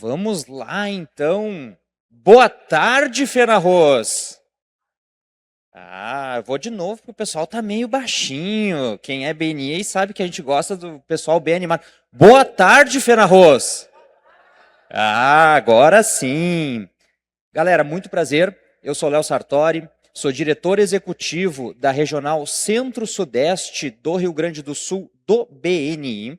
Vamos lá, então. Boa tarde, Fenarroz. Eu vou de novo, porque o pessoal tá meio baixinho. Quem é BNI sabe que a gente gosta do pessoal bem animado. Boa tarde, Fenarroz. Agora sim. Galera, muito prazer. Eu sou Léo Sartori, sou diretor executivo da Regional Centro-Sudeste do Rio Grande do Sul, do BNI.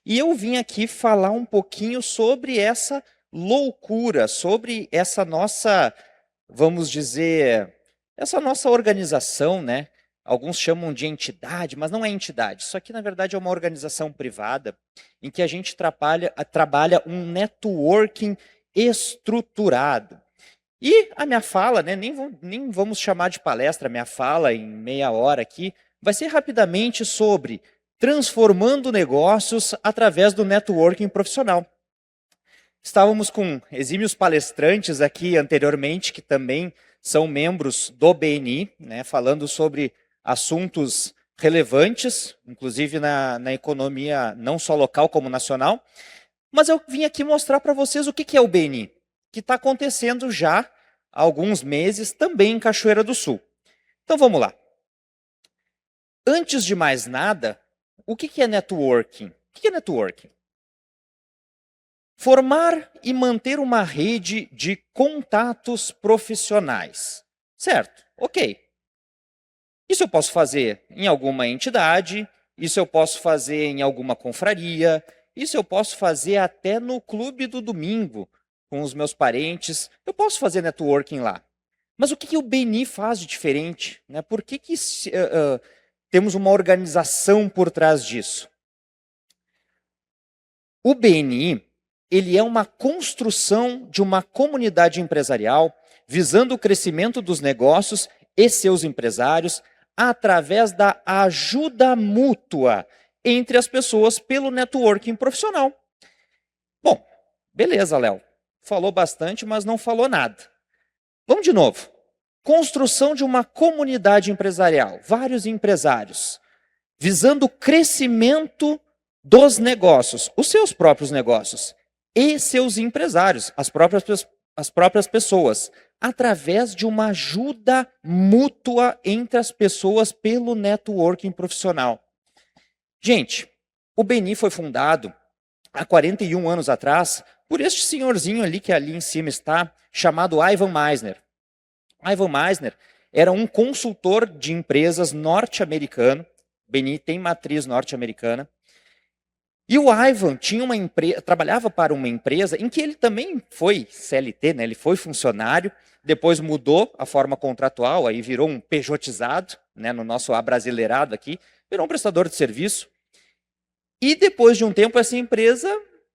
E eu vim aqui falar um pouquinho sobre essa loucura, sobre essa nossa, vamos dizer, essa nossa organização, né? Alguns chamam de entidade, mas não é entidade. Isso aqui, na verdade, é uma organização privada em que a gente trabalha um networking estruturado. E a minha fala, né, nem vamos chamar de palestra, a minha fala em meia hora aqui, vai ser rapidamente sobre transformando negócios através do networking profissional. Estávamos com exímios palestrantes aqui anteriormente, que também são membros do BNI, né, falando sobre assuntos relevantes, inclusive na economia não só local como nacional. Mas eu vim aqui mostrar para vocês o que é o BNI, que está acontecendo já há alguns meses também em Cachoeira do Sul. Então vamos lá. Antes de mais nada, o que é networking? O que é networking? Formar e manter uma rede de contatos profissionais. Certo, ok. Isso eu posso fazer em alguma entidade, isso eu posso fazer em alguma confraria, isso eu posso fazer até no clube do domingo, com os meus parentes. Eu posso fazer networking lá. Mas o que o BNI faz de diferente? Né? Por que temos uma organização por trás disso? O BNI, ele é uma construção de uma comunidade empresarial visando o crescimento dos negócios e seus empresários através da ajuda mútua entre as pessoas pelo networking profissional. Bom, beleza, Léo. Falou bastante, mas não falou nada. Vamos de novo. Construção de uma comunidade empresarial, vários empresários, visando o crescimento dos negócios, os seus próprios negócios, e seus empresários, as próprias pessoas, através de uma ajuda mútua entre as pessoas pelo networking profissional. Gente, o BNI foi fundado há 41 anos atrás por este senhorzinho ali que ali em cima está, chamado Ivan Misner. Ivan Misner era um consultor de empresas norte-americano. BNI tem matriz norte-americana. E o Ivan tinha trabalhava para uma empresa em que ele também foi CLT, né? Ele foi funcionário, depois mudou a forma contratual, aí virou um pejotizado, né? No nosso abrasileirado aqui, virou um prestador de serviço. E depois de um tempo, essa empresa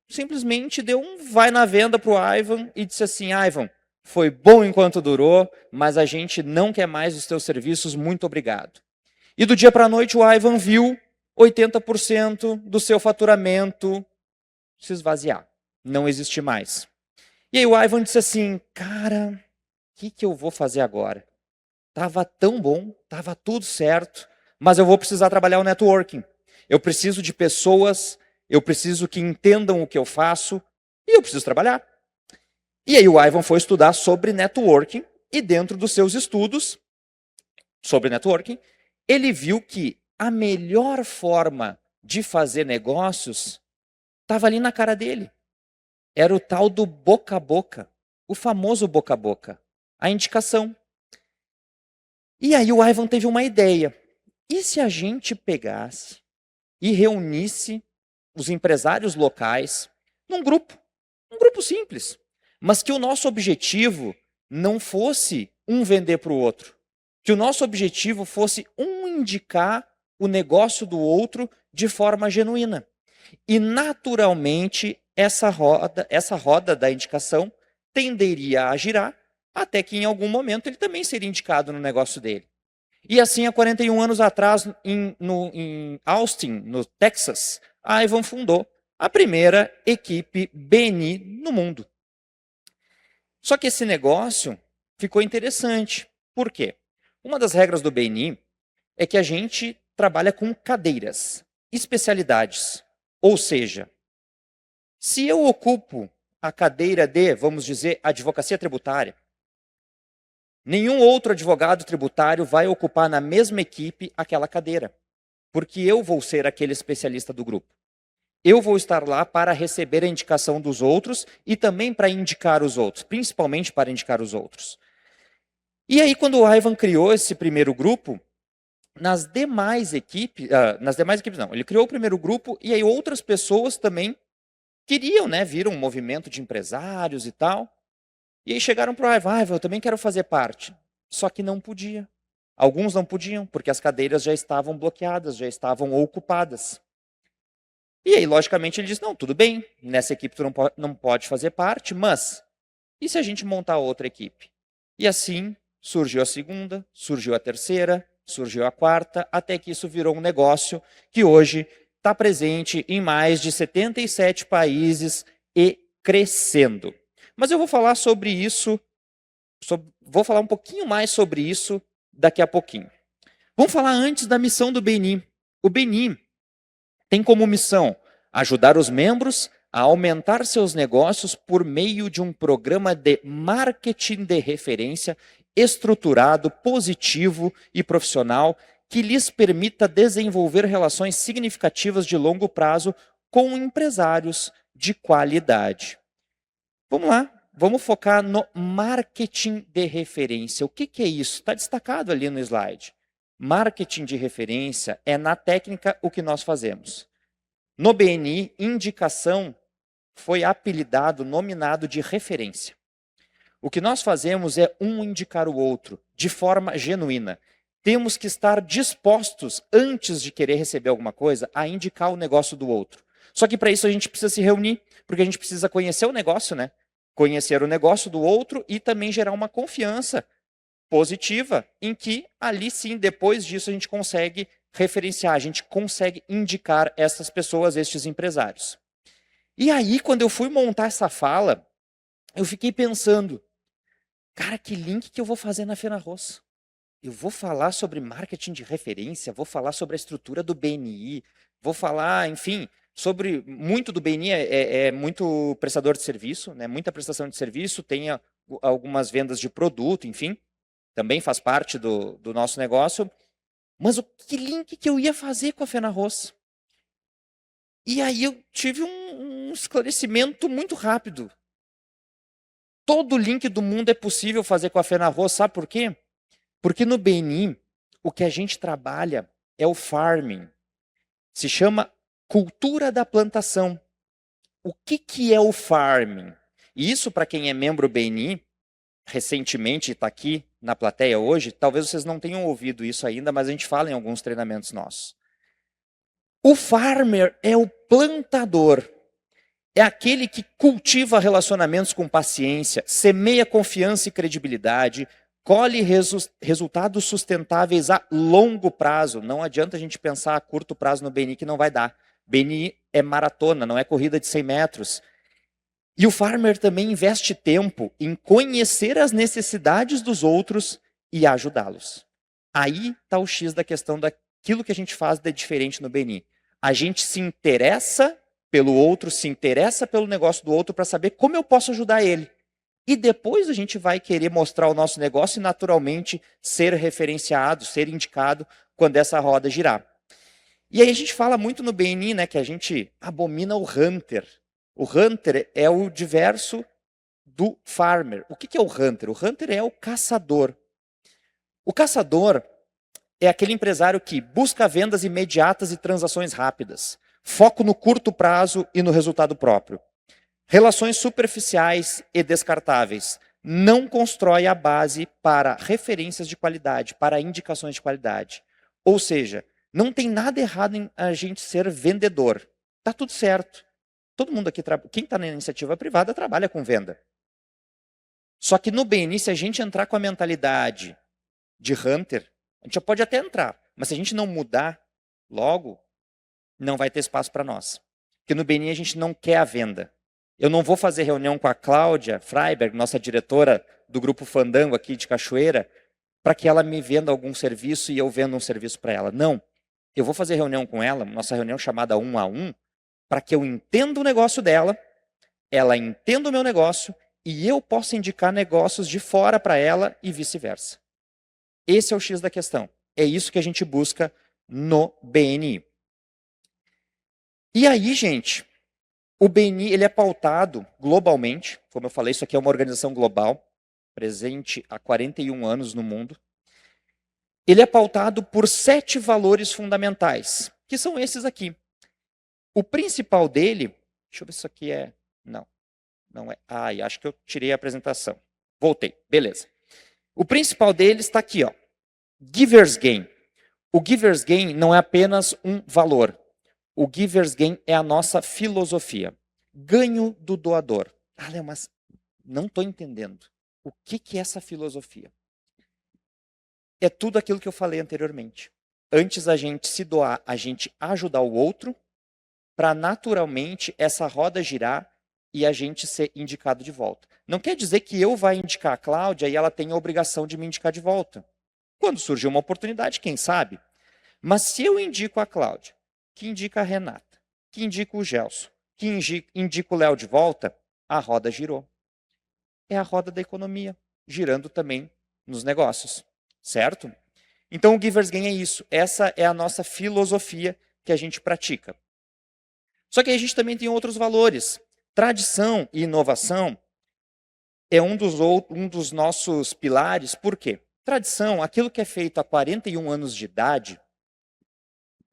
simplesmente deu um vai na venda para o Ivan e disse assim: Ivan, foi bom enquanto durou, mas a gente não quer mais os teus serviços, muito obrigado. E do dia para a noite o Ivan viu 80% do seu faturamento se esvaziar, não existe mais. E aí o Ivan disse assim: cara, o que eu vou fazer agora? Tava tão bom, tava tudo certo, mas eu vou precisar trabalhar o networking. Eu preciso de pessoas, eu preciso que entendam o que eu faço e eu preciso trabalhar. E aí o Ivan foi estudar sobre networking e dentro dos seus estudos sobre networking, ele viu que a melhor forma de fazer negócios estava ali na cara dele. Era o tal do boca a boca, o famoso boca a boca, a indicação. E aí o Ivan teve uma ideia. E se a gente pegasse e reunisse os empresários locais num grupo simples, mas que o nosso objetivo não fosse um vender para o outro, que o nosso objetivo fosse um indicar o negócio do outro de forma genuína. E naturalmente essa roda da indicação tenderia a girar até que em algum momento ele também seria indicado no negócio dele. E assim, há 41 anos atrás, em Austin, no Texas, a Ivan fundou a primeira equipe BNI no mundo. Só que esse negócio ficou interessante. Por quê? Uma das regras do BNI é que a gente trabalha com cadeiras, especialidades. Ou seja, se eu ocupo a cadeira de, vamos dizer, advocacia tributária. Nenhum outro advogado tributário vai ocupar na mesma equipe aquela cadeira, porque eu vou ser aquele especialista do grupo. Eu vou estar lá para receber a indicação dos outros e também para indicar os outros, principalmente para indicar os outros. E aí, quando o Ivan criou esse primeiro grupo, nas demais equipes não, ele criou o primeiro grupo e aí outras pessoas também queriam, né, viram um movimento de empresários e tal. E aí chegaram para o Ivan, eu também quero fazer parte. Só que não podia. Alguns não podiam, porque as cadeiras já estavam bloqueadas, já estavam ocupadas. E aí, logicamente, ele disse, não, tudo bem, nessa equipe tu não pode fazer parte, mas e se a gente montar outra equipe? E assim surgiu a segunda, surgiu a terceira, surgiu a quarta, até que isso virou um negócio que hoje está presente em mais de 77 países e crescendo. Mas eu vou falar sobre isso, vou falar um pouquinho mais sobre isso daqui a pouquinho. Vamos falar antes da missão do BNI. O BNI tem como missão ajudar os membros a aumentar seus negócios por meio de um programa de marketing de referência estruturado, positivo e profissional que lhes permita desenvolver relações significativas de longo prazo com empresários de qualidade. Vamos lá, vamos focar no marketing de referência. O que é isso? Está destacado ali no slide. Marketing de referência é, na técnica, o que nós fazemos. No BNI, indicação foi apelidado, nominado de referência. O que nós fazemos é um indicar o outro, de forma genuína. Temos que estar dispostos, antes de querer receber alguma coisa, a indicar o negócio do outro. Só que para isso a gente precisa se reunir, porque a gente precisa conhecer o negócio, né? Conhecer o negócio do outro e também gerar uma confiança positiva, em que ali sim, depois disso, a gente consegue referenciar, a gente consegue indicar essas pessoas, estes empresários. E aí, quando eu fui montar essa fala, eu fiquei pensando, cara, que link que eu vou fazer na Fenarroz? Eu vou falar sobre marketing de referência, vou falar sobre a estrutura do BNI, vou falar, enfim, sobre muito do BNI é muito prestador de serviço, né? Muita prestação de serviço, tem algumas vendas de produto, enfim, também faz parte do nosso negócio. Mas que link que eu ia fazer com a Fenarroz? E aí eu tive um esclarecimento muito rápido. Todo link do mundo é possível fazer com a Fenarroz, sabe por quê? Porque no BNI, o que a gente trabalha é o farming. Se chama cultura da plantação. O que é o farming? E isso, para quem é membro BNI, recentemente está aqui na plateia hoje, talvez vocês não tenham ouvido isso ainda, mas a gente fala em alguns treinamentos nossos. O farmer é o plantador. É aquele que cultiva relacionamentos com paciência, semeia confiança e credibilidade, colhe resultados sustentáveis a longo prazo. Não adianta a gente pensar a curto prazo no BNI que não vai dar. BNI é maratona, não é corrida de 100 metros. E o farmer também investe tempo em conhecer as necessidades dos outros e ajudá-los. Aí está o X da questão daquilo que a gente faz de diferente no BNI. A gente se interessa pelo outro, se interessa pelo negócio do outro para saber como eu posso ajudar ele. E depois a gente vai querer mostrar o nosso negócio e naturalmente ser referenciado, ser indicado quando essa roda girar. E aí a gente fala muito no BNI, né, que a gente abomina o hunter. O hunter é o diverso do farmer. O que é o hunter? O hunter é o caçador. O caçador é aquele empresário que busca vendas imediatas e transações rápidas. Foco no curto prazo e no resultado próprio. Relações superficiais e descartáveis. Não constrói a base para referências de qualidade, para indicações de qualidade. Ou seja, não tem nada errado em a gente ser vendedor. Está tudo certo. Todo mundo aqui, quem está na iniciativa privada, trabalha com venda. Só que no BNI, se a gente entrar com a mentalidade de hunter, a gente já pode até entrar, mas se a gente não mudar logo, não vai ter espaço para nós. Porque no BNI a gente não quer a venda. Eu não vou fazer reunião com a Cláudia Freiberg, nossa diretora do Grupo Fandango aqui de Cachoeira, para que ela me venda algum serviço e eu venda um serviço para ela. Não. Eu vou fazer reunião com ela, nossa reunião chamada 1 a 1, para que eu entenda o negócio dela, ela entenda o meu negócio e eu posso indicar negócios de fora para ela e vice-versa. Esse é o X da questão. É isso que a gente busca no BNI. E aí, gente, o BNI ele é pautado globalmente. Como eu falei, isso aqui é uma organização global, presente há 41 anos no mundo. Ele é pautado por 7 valores fundamentais, que são esses aqui. O principal dele, deixa eu ver se isso aqui é... Não é. Ai, acho que eu tirei a apresentação. Voltei, beleza. O principal dele está aqui, ó. Giver's Gain. O Giver's Gain não é apenas um valor. O Giver's Gain é a nossa filosofia. Ganho do doador. Ah, Léo, mas não estou entendendo. O que é essa filosofia? É tudo aquilo que eu falei anteriormente. Antes a gente se doar, a gente ajudar o outro, para naturalmente essa roda girar e a gente ser indicado de volta. Não quer dizer que eu vá indicar a Cláudia e ela tenha a obrigação de me indicar de volta. Quando surgir uma oportunidade, quem sabe? Mas se eu indico a Cláudia, que indica a Renata, que indica o Gelson, que indica o Léo de volta, a roda girou. É a roda da economia, girando também nos negócios, certo? Então o Giver's Gain é isso. Essa é a nossa filosofia que a gente pratica. Só que aí a gente também tem outros valores. Tradição e inovação é um dos nossos pilares. Por quê? Tradição, aquilo que é feito há 41 anos de idade,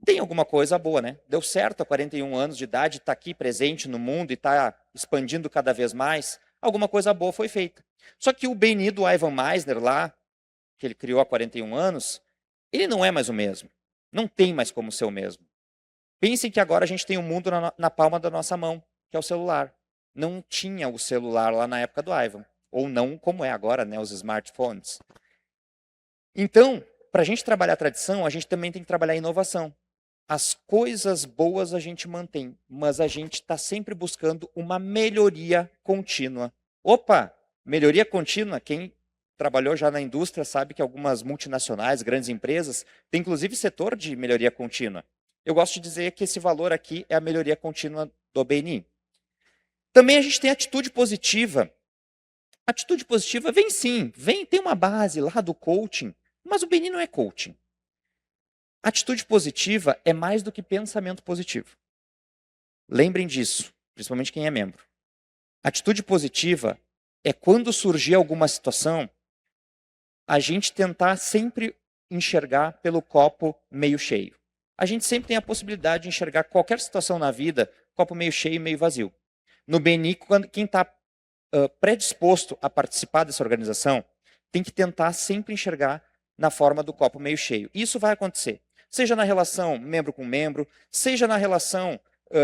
tem alguma coisa boa, né? Deu certo há 41 anos de idade, está aqui presente no mundo e está expandindo cada vez mais. Alguma coisa boa foi feita. Só que o BNI do Ivan Misner lá, que ele criou há 41 anos, ele não é mais o mesmo. Não tem mais como ser o mesmo. Pensem que agora a gente tem o mundo na palma da nossa mão, que é o celular. Não tinha o celular lá na época do Ivan. Ou não como é agora, né, os smartphones. Então, para a gente trabalhar a tradição, a gente também tem que trabalhar a inovação. As coisas boas a gente mantém, mas a gente está sempre buscando uma melhoria contínua. Opa, melhoria contínua, quem trabalhou já na indústria sabe que algumas multinacionais, grandes empresas, têm inclusive setor de melhoria contínua. Eu gosto de dizer que esse valor aqui é a melhoria contínua do BNI. Também a gente tem atitude positiva. Atitude positiva vem sim, tem uma base lá do coaching, mas o BNI não é coaching. Atitude positiva é mais do que pensamento positivo. Lembrem disso, principalmente quem é membro. Atitude positiva é quando surgir alguma situação, a gente tentar sempre enxergar pelo copo meio cheio. A gente sempre tem a possibilidade de enxergar qualquer situação na vida, copo meio cheio e meio vazio. No BNI, quem está predisposto a participar dessa organização, tem que tentar sempre enxergar na forma do copo meio cheio. Isso vai acontecer. Seja na relação membro com membro, seja na relação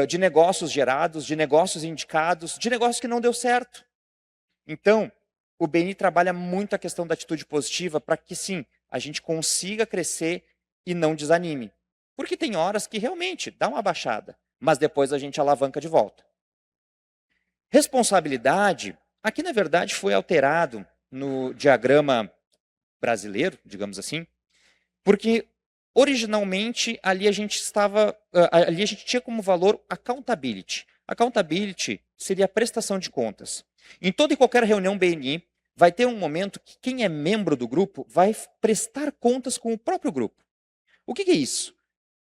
de negócios gerados, de negócios indicados, de negócios que não deu certo. Então, o BNI trabalha muito a questão da atitude positiva para que, sim, a gente consiga crescer e não desanime. Porque tem horas que realmente dá uma baixada, mas depois a gente alavanca de volta. Responsabilidade, aqui na verdade foi alterado no diagrama brasileiro, digamos assim, porque originalmente ali a gente tinha como valor accountability. Accountability seria a prestação de contas. Em toda e qualquer reunião BNI, vai ter um momento que quem é membro do grupo vai prestar contas com o próprio grupo. O que é isso?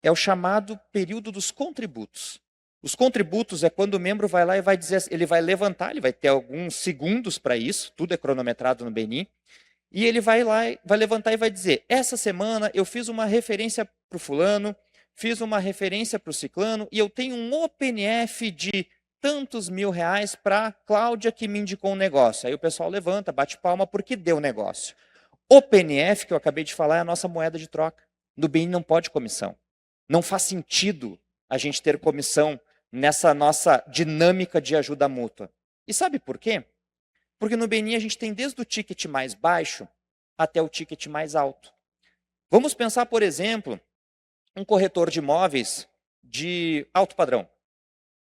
É o chamado período dos contributos. Os contributos é quando o membro vai lá e vai dizer, ele vai levantar, ele vai ter alguns segundos para isso, tudo é cronometrado no BNI, e ele vai lá, vai levantar e vai dizer, essa semana eu fiz uma referência para o fulano, fiz uma referência para o ciclano, e eu tenho um OPNF de tantos R$ 1.000 para a Cláudia que me indicou um negócio. Aí o pessoal levanta, bate palma porque deu negócio. OPNF, que eu acabei de falar, é a nossa moeda de troca. No BNI não pode comissão. Não faz sentido a gente ter comissão nessa nossa dinâmica de ajuda mútua. E sabe por quê? Porque no BNI a gente tem desde o ticket mais baixo até o ticket mais alto. Vamos pensar, por exemplo, um corretor de imóveis de alto padrão.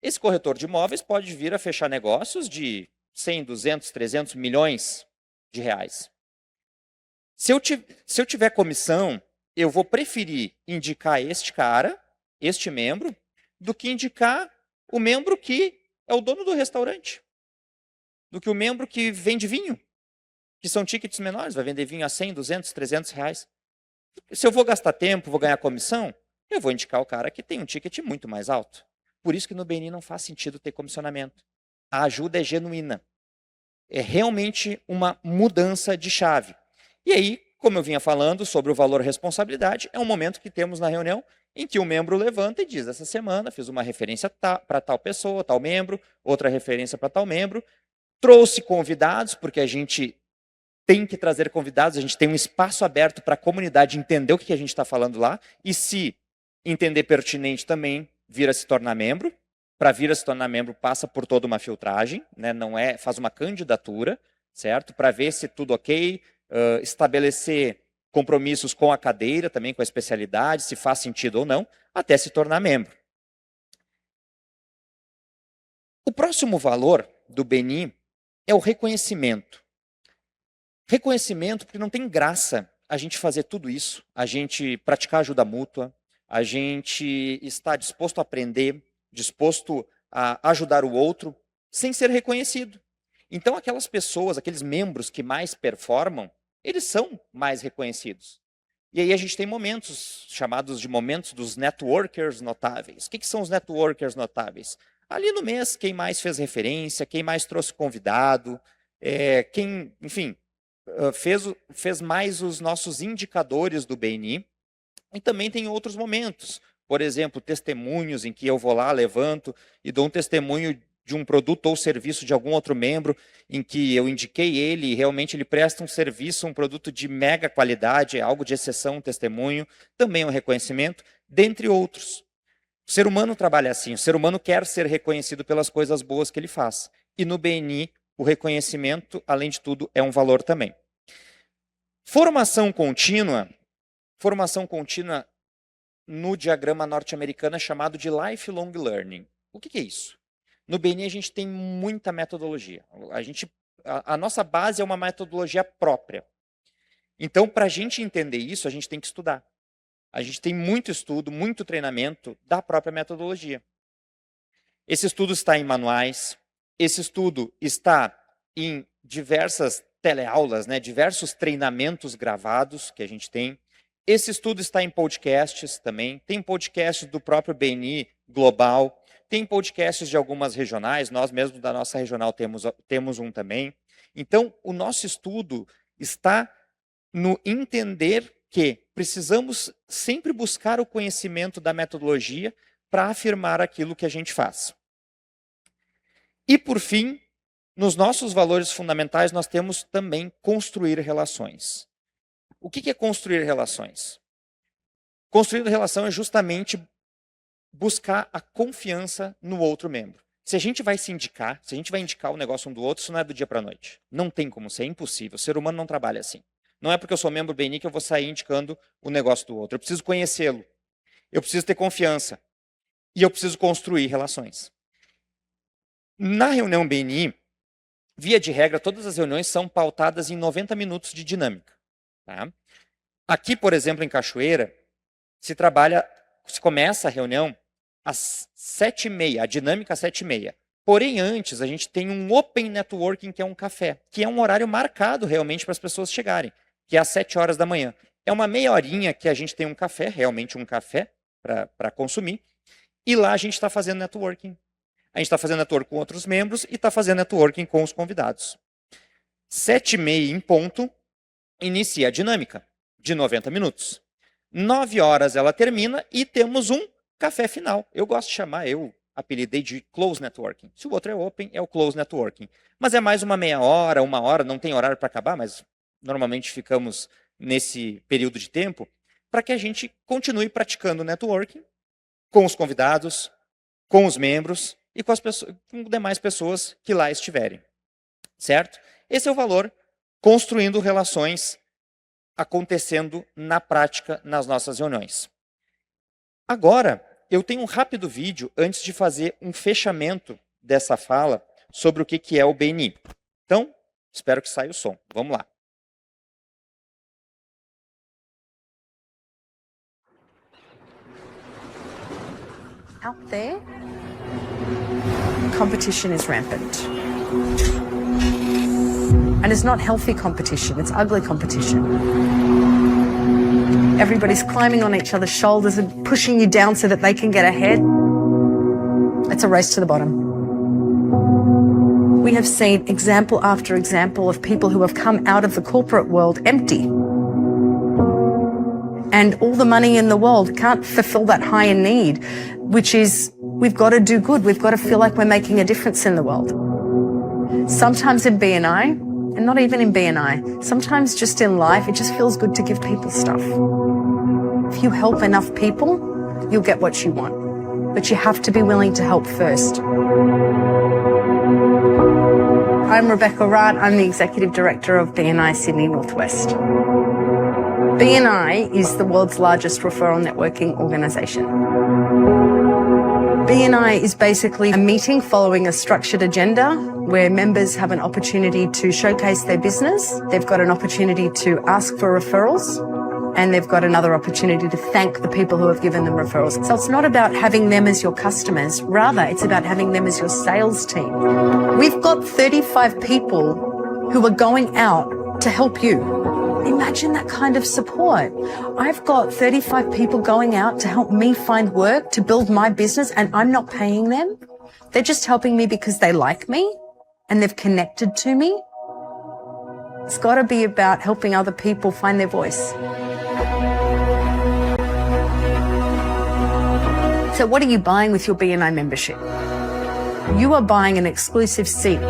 Esse corretor de imóveis pode vir a fechar negócios de 100, 200, 300 milhões de reais. Se eu tiver comissão, eu vou preferir indicar este cara, este membro, do que indicar o membro que é o dono do restaurante do que o membro que vende vinho, que são tickets menores, vai vender vinho a 100, 200, 300 reais. Se eu vou gastar tempo, vou ganhar comissão, eu vou indicar o cara que tem um ticket muito mais alto. Por isso que no BNI não faz sentido ter comissionamento. A ajuda é genuína. É realmente uma mudança de chave. E aí, como eu vinha falando sobre o valor responsabilidade, é um momento que temos na reunião em que o membro levanta e diz, essa semana fiz uma referência para tal pessoa, tal membro, outra referência para tal membro, trouxe convidados, porque a gente tem que trazer convidados, a gente tem um espaço aberto para a comunidade entender o que a gente está falando lá, e se entender pertinente também, vir a se tornar membro. Para vir a se tornar membro, passa por toda uma filtragem, né? Não é, faz uma candidatura, certo? Para ver se tudo ok, estabelecer compromissos com a cadeira, também com a especialidade, se faz sentido ou não, até se tornar membro. O próximo valor do BNI é o reconhecimento. Reconhecimento, porque não tem graça a gente fazer tudo isso, a gente praticar ajuda mútua, a gente estar disposto a aprender, disposto a ajudar o outro, sem ser reconhecido. Então, aquelas pessoas, aqueles membros que mais performam, eles são mais reconhecidos. E aí a gente tem momentos, chamados de momentos dos networkers notáveis. O que são os networkers notáveis? Ali no mês, quem mais fez referência, quem mais trouxe convidado, quem, enfim, fez mais os nossos indicadores do BNI. E também tem outros momentos. Por exemplo, testemunhos em que eu vou lá, levanto e dou um testemunho de um produto ou serviço de algum outro membro em que eu indiquei ele e realmente ele presta um serviço, um produto de mega qualidade, é algo de exceção, um testemunho, também é um reconhecimento, dentre outros. O ser humano trabalha assim, o ser humano quer ser reconhecido pelas coisas boas que ele faz. E no BNI, o reconhecimento, além de tudo, é um valor também. Formação contínua no diagrama norte-americano é chamado de lifelong learning. O que é isso? No BNI a gente tem muita metodologia. A nossa base é uma metodologia própria. Então, para a gente entender isso, a gente tem que estudar. A gente tem muito estudo, muito treinamento da própria metodologia. Esse estudo está em manuais, esse estudo está em diversas teleaulas, né, diversos treinamentos gravados que a gente tem. Esse estudo está em podcasts também, tem podcasts do próprio BNI global, tem podcasts de algumas regionais, nós mesmos da nossa regional temos um também. Então, o nosso estudo está no entender que precisamos sempre buscar o conhecimento da metodologia para afirmar aquilo que a gente faz. E, por fim, nos nossos valores fundamentais, nós temos também construir relações. O que é construir relações? Construir relação é justamente buscar a confiança no outro membro. Se a gente vai se indicar, se a gente vai indicar o negócio um do outro, isso não é do dia para a noite. Não tem como ser, é impossível. O ser humano não trabalha assim. Não é porque eu sou membro BNI que eu vou sair indicando o negócio do outro. Eu preciso conhecê-lo. Eu preciso ter confiança. E eu preciso construir relações. Na reunião BNI, via de regra, todas as reuniões são pautadas em 90 minutos de dinâmica. Tá? Aqui, por exemplo, em Cachoeira, se começa a reunião às 7h30, a dinâmica às 7h30. Porém, antes, a gente tem um open networking, que é um café, que é um horário marcado realmente para as pessoas chegarem, que é às 7 horas da manhã. É uma meia horinha que a gente tem um café, realmente um café para consumir, e lá a gente está fazendo networking. A gente está fazendo networking com outros membros e está fazendo networking com os convidados. 7h30 em ponto, inicia a dinâmica de 90 minutos. 9 horas ela termina e temos um café final. Eu gosto de chamar, eu apelidei de close networking. Se o outro é open, é o close networking. Mas é mais uma meia hora, 1 hora, não tem horário para acabar, mas normalmente ficamos nesse período de tempo, para que a gente continue praticando networking com os convidados, com os membros e com demais pessoas que lá estiverem. Certo? Esse é o valor, construindo relações acontecendo na prática nas nossas reuniões. Agora, eu tenho um rápido vídeo antes de fazer um fechamento dessa fala sobre o que é o BNI. Então, espero que saia o som. Vamos lá. Out there? competition is rampant. And it's not healthy competition, it's ugly competition. Everybody's climbing on each other's shoulders and pushing you down so that they can get ahead. It's a race to the bottom. We have seen example after example of people who have come out of the corporate world empty. And all the money in the world can't fulfill that higher need, which is we've got to do good. We've got to feel like we're making a difference in the world. Sometimes in BNI, and not even in BNI, sometimes just in life, it just feels good to give people stuff. If you help enough people, you'll get what you want. But you have to be willing to help first. I'm Rebecca Wright. I'm the Executive Director of BNI Sydney Northwest. BNI is the world's largest referral networking organisation. BNI is basically a meeting following a structured agenda where members have an opportunity to showcase their business, they've got an opportunity to ask for referrals, and they've got another opportunity to thank the people who have given them referrals. So it's not about having them as your customers, rather it's about having them as your sales team. We've got 35 people who are going out to help you. Imagine that kind of support. I've got 35 people going out to help me find work, to build my business, and I'm not paying them. They're just helping me because they like me and they've connected to me. It's got to be about helping other people find their voice. So what are you buying with your BNI membership? You are buying an exclusive seat,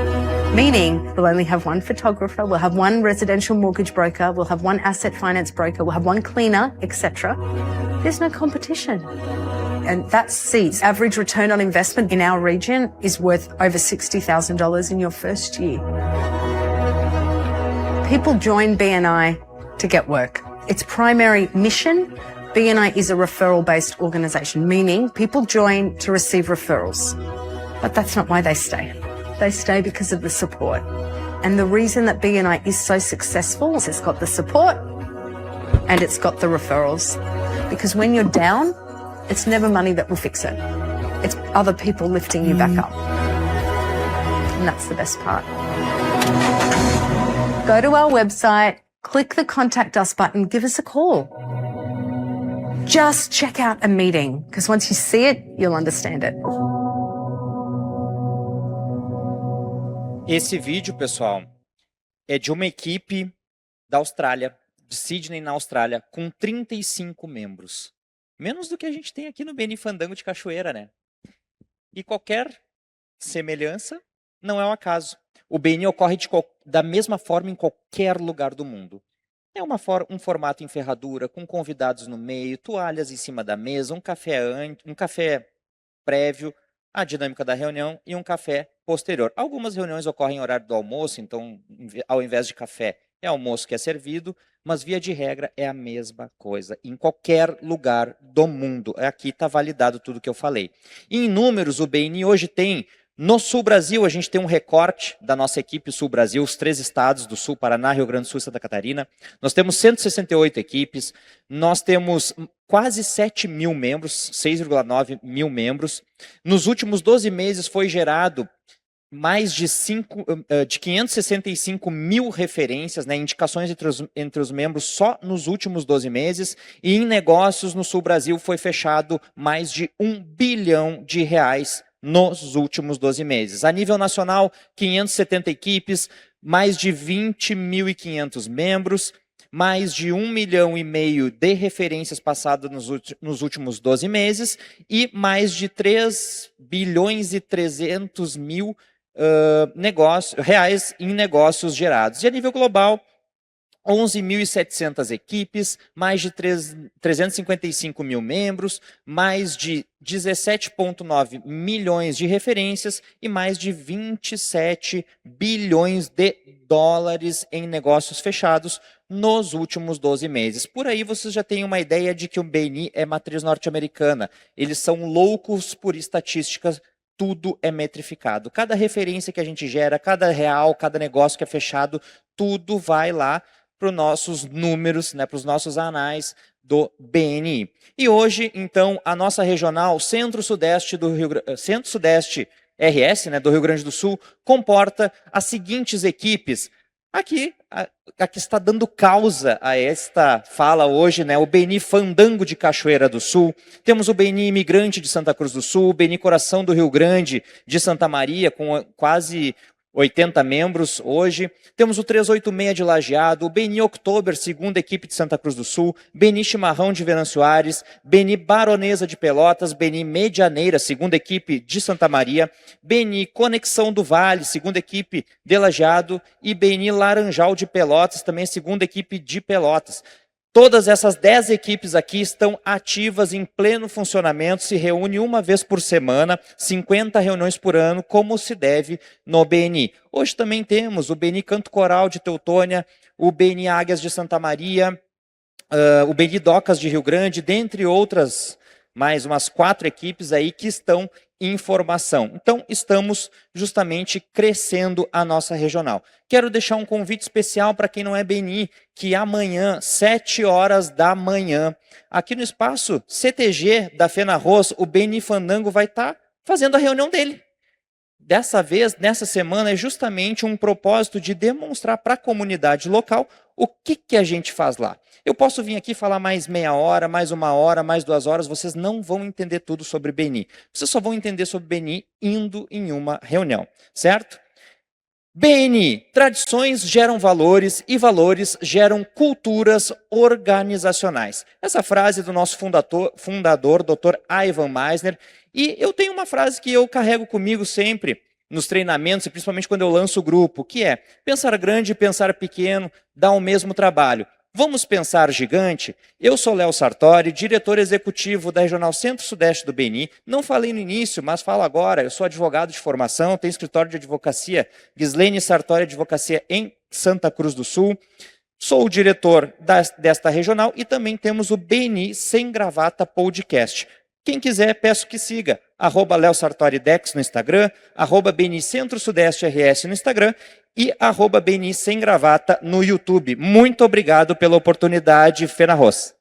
meaning we'll only have one photographer, we'll have one residential mortgage broker, we'll have one asset finance broker, we'll have one cleaner, etc. There's no competition. And that seat's average return on investment in our region is worth over $60,000 in your first year. People join BNI to get work. Its primary mission, BNI is a referral-based organisation, meaning people join to receive referrals. But that's not why they stay. They stay because of the support. And the reason that BNI is so successful is it's got the support and it's got the referrals. Because when you're down, it's never money that will fix it. It's other people lifting you back up. And that's the best part. Go to our website, click the Contact Us button, give us a call. Just check out a meeting, because once you see it, you'll understand it. Esse vídeo, pessoal, é de uma equipe da Austrália, de Sydney, na Austrália, com 35 membros. Menos do que a gente tem aqui no BNI Fandango de Cachoeira, né? E qualquer semelhança não é um acaso. O BNI ocorre da mesma forma em qualquer lugar do mundo. É um formato em ferradura, com convidados no meio, toalhas em cima da mesa, um café prévio, a dinâmica da reunião e um café posterior. Algumas reuniões ocorrem em horário do almoço, então, ao invés de café, é almoço que é servido, mas, via de regra, é a mesma coisa em qualquer lugar do mundo. Aqui está validado tudo que eu falei. Em números, o BNI hoje tem, no Sul Brasil, a gente tem um recorte da nossa equipe Sul Brasil, os 3 estados do Sul, Paraná, Rio Grande do Sul e Santa Catarina. Nós temos 168 equipes, nós temos quase 7 mil membros, 6,9 mil membros. Nos últimos 12 meses foi gerado mais de 565 mil referências, né, indicações entre os membros só nos últimos 12 meses, e em negócios no Sul Brasil foi fechado mais de R$1 bilhão nos últimos 12 meses. A nível nacional, 570 equipes, mais de 20.500 membros, mais de 1,5 milhão de referências passadas nos últimos 12 meses e mais de 3 bilhões e 300 mil reais em negócios gerados. E a nível global, 11.700 equipes, mais de 355 mil membros, mais de 17,9 milhões de referências e mais de 27 bilhões de dólares em negócios fechados nos últimos 12 meses. Por aí vocês já têm uma ideia de que o BNI é matriz norte-americana. Eles são loucos por estatísticas, tudo é metrificado. Cada referência que a gente gera, cada real, cada negócio que é fechado, tudo vai lá para os nossos números, né, para os nossos anais do BNI. E hoje, então, a nossa regional Centro-Sudeste RS, né, do Rio Grande do Sul, comporta as seguintes equipes. Aqui está dando causa a esta fala hoje, né? O BNI Fandango de Cachoeira do Sul, temos o BNI Imigrante de Santa Cruz do Sul, o BNI Coração do Rio Grande de Santa Maria, com quase 80 membros hoje. Temos o 386 de Lajeado, o BNI Oktober, segunda equipe de Santa Cruz do Sul, BNI Chimarrão de Venâncio Aires, BNI Baronesa de Pelotas, BNI Medianeira, segunda equipe de Santa Maria, BNI Conexão do Vale, segunda equipe de Lajeado e BNI Laranjal de Pelotas, também segunda equipe de Pelotas. Todas essas 10 equipes aqui estão ativas em pleno funcionamento, se reúnem uma vez por semana, 50 reuniões por ano, como se deve no BNI. Hoje também temos o BNI Canto Coral de Teutônia, o BNI Águias de Santa Maria, o BNI Docas de Rio Grande, dentre outras, mais umas 4 equipes aí que estão em formação. Então, estamos justamente crescendo a nossa regional. Quero deixar um convite especial para quem não é BNI, que amanhã, 7 horas da manhã, aqui no espaço CTG da FENARROS, o BNI Fandango vai estar fazendo a reunião dele. Dessa vez, nessa semana, é justamente um propósito de demonstrar para a comunidade local o que a gente faz lá. Eu posso vir aqui falar mais meia hora, mais 1 hora, mais 2 horas, vocês não vão entender tudo sobre BNI. Vocês só vão entender sobre BNI indo em uma reunião, certo? BNI, tradições geram valores e valores geram culturas organizacionais. Essa frase é do nosso fundador, Dr. Ivan Meisner, e eu tenho uma frase que eu carrego comigo sempre nos treinamentos, e principalmente quando eu lanço o grupo, que é: pensar grande e pensar pequeno dá o mesmo trabalho. Vamos pensar gigante? Eu sou Léo Sartori, diretor executivo da Regional Centro-Sudeste do BNI. Não falei no início, mas falo agora. Eu sou advogado de formação, tenho escritório de advocacia Gislene Sartori Advocacia em Santa Cruz do Sul. Sou o diretor desta regional e também temos o BNI Sem Gravata Podcast. Quem quiser, peço que siga, @LeoSartoriDex no Instagram, @BNI Centro-Sudeste RS no Instagram e @BNI Sem Gravata no YouTube. Muito obrigado pela oportunidade, FENARROS.